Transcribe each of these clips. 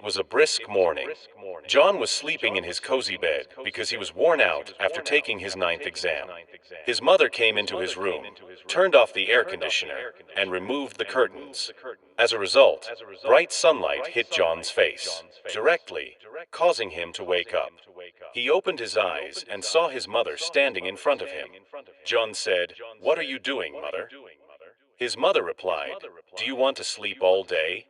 It was a brisk morning. John was sleeping in his cozy bed because he was worn out after taking his ninth exam. His mother came into his room, turned off the air conditioner, and removed the curtains. As a result, bright sunlight hit John's face, directly, causing him to wake up. He opened his eyes and saw his mother standing in front of him. John said, "What are you doing, mother?" His mother replied, "Do you want to sleep all day?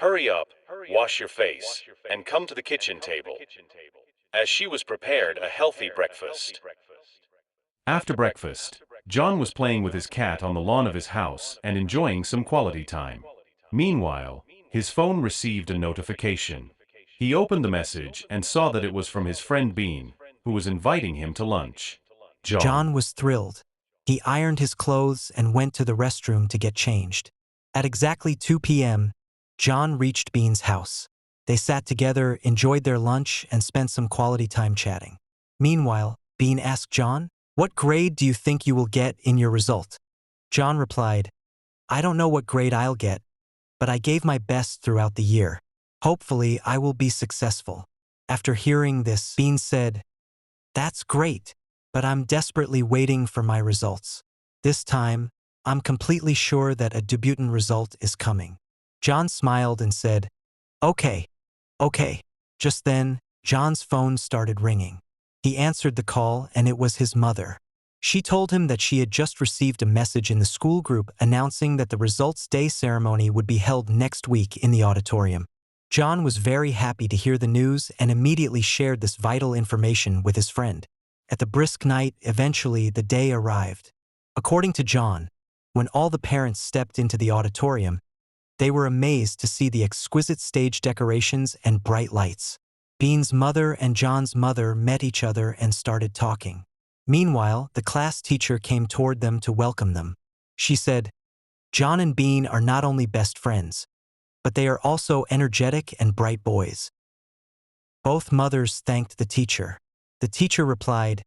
Hurry up, wash your face, and come to the kitchen table," as she was prepared a healthy breakfast. After breakfast, John was playing with his cat on the lawn of his house and enjoying some quality time. Meanwhile, his phone received a notification. He opened the message and saw that it was from his friend Bean, who was inviting him to lunch. John was thrilled. He ironed his clothes and went to the restroom to get changed. At exactly 2 p.m., John reached Bean's house. They sat together, enjoyed their lunch, and spent some quality time chatting. Meanwhile, Bean asked John, "What grade do you think you will get in your result?" John replied, "I don't know what grade I'll get, but I gave my best throughout the year. Hopefully, I will be successful." After hearing this, Bean said, "That's great, but I'm desperately waiting for my results. This time, I'm completely sure that a debutant result is coming." John smiled and said, Okay. Just then, John's phone started ringing. He answered the call, and it was his mother. She told him that she had just received a message in the school group announcing that the results day ceremony would be held next week in the auditorium. John was very happy to hear the news and immediately shared this vital information with his friend. At the brisk night, eventually the day arrived. According to John, when all the parents stepped into the auditorium, they were amazed to see the exquisite stage decorations and bright lights. Bean's mother and John's mother met each other and started talking. Meanwhile, the class teacher came toward them to welcome them. She said, "John and Bean are not only best friends, but they are also energetic and bright boys." Both mothers thanked the teacher. The teacher replied,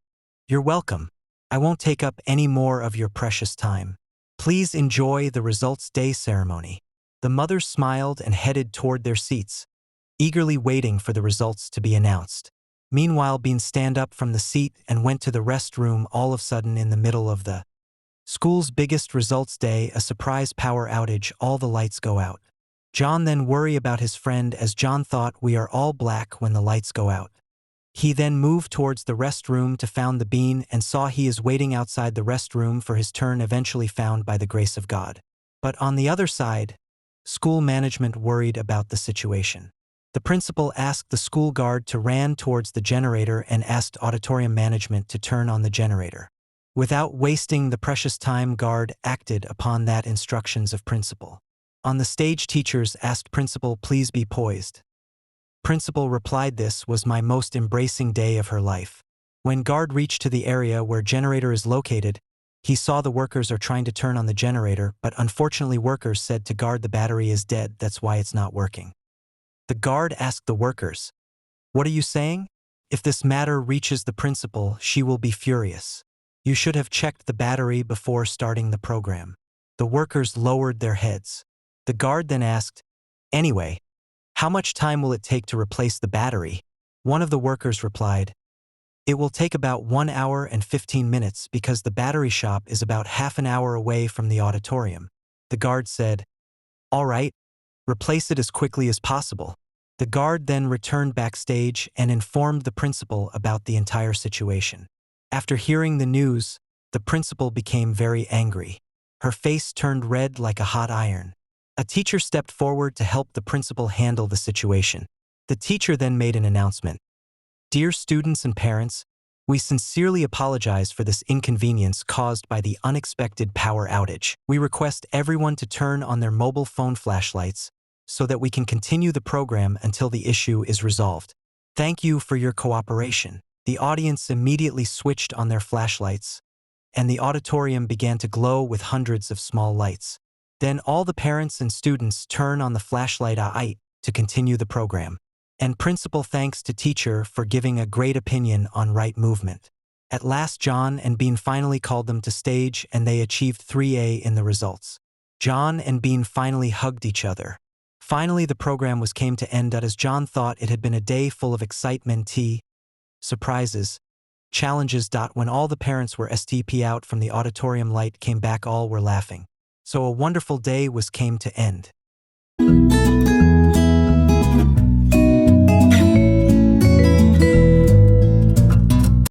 "You're welcome. I won't take up any more of your precious time. Please enjoy the results day ceremony." The mothers smiled and headed toward their seats, eagerly waiting for the results to be announced. Meanwhile, Bean stand up from the seat and went to the restroom. All of a sudden, in the middle of the school's biggest results day, a surprise power outage, all the lights go out. John then worried about his friend as John thought, "We are all black when the lights go out." He then moved towards the restroom to find the Bean and saw he is waiting outside the restroom for his turn, eventually found by the grace of God. But on the other side, school management worried about the situation. The principal asked the school guard to ran towards the generator and asked auditorium management to turn on the generator. Without wasting the precious time, guard acted upon that instructions of principal. On the stage, teachers asked principal, "Please be poised." Principal replied, "This was my most embracing day of her life." When guard reached to the area where generator is located, he saw the workers are trying to turn on the generator, but unfortunately workers said to guard, "The battery is dead, that's why it's not working." The guard asked the workers, "What are you saying? If this matter reaches the principal, she will be furious. You should have checked the battery before starting the program." The workers lowered their heads. The guard then asked, "Anyway, how much time will it take to replace the battery?" One of the workers replied, "It will take about 1 hour and 15 minutes because the battery shop is about half an hour away from the auditorium." The guard said, "All right, replace it as quickly as possible." The guard then returned backstage and informed the principal about the entire situation. After hearing the news, the principal became very angry. Her face turned red like a hot iron. A teacher stepped forward to help the principal handle the situation. The teacher then made an announcement. "Dear students and parents, we sincerely apologize for this inconvenience caused by the unexpected power outage. We request everyone to turn on their mobile phone flashlights so that we can continue the program until the issue is resolved. Thank you for your cooperation." The audience immediately switched on their flashlights, and the auditorium began to glow with hundreds of small lights. Then all the parents and students turn on the flashlight to continue the program. And principal thanks to teacher for giving a great opinion on right movement. At last, John and Bean finally called them to stage and they achieved 3A in the results. John and Bean finally hugged each other. Finally, the program was came to end as John thought it had been a day full of excitement, tea, surprises, challenges. When all the parents were STP out from the auditorium, light came back, all were laughing. So a wonderful day was came to end.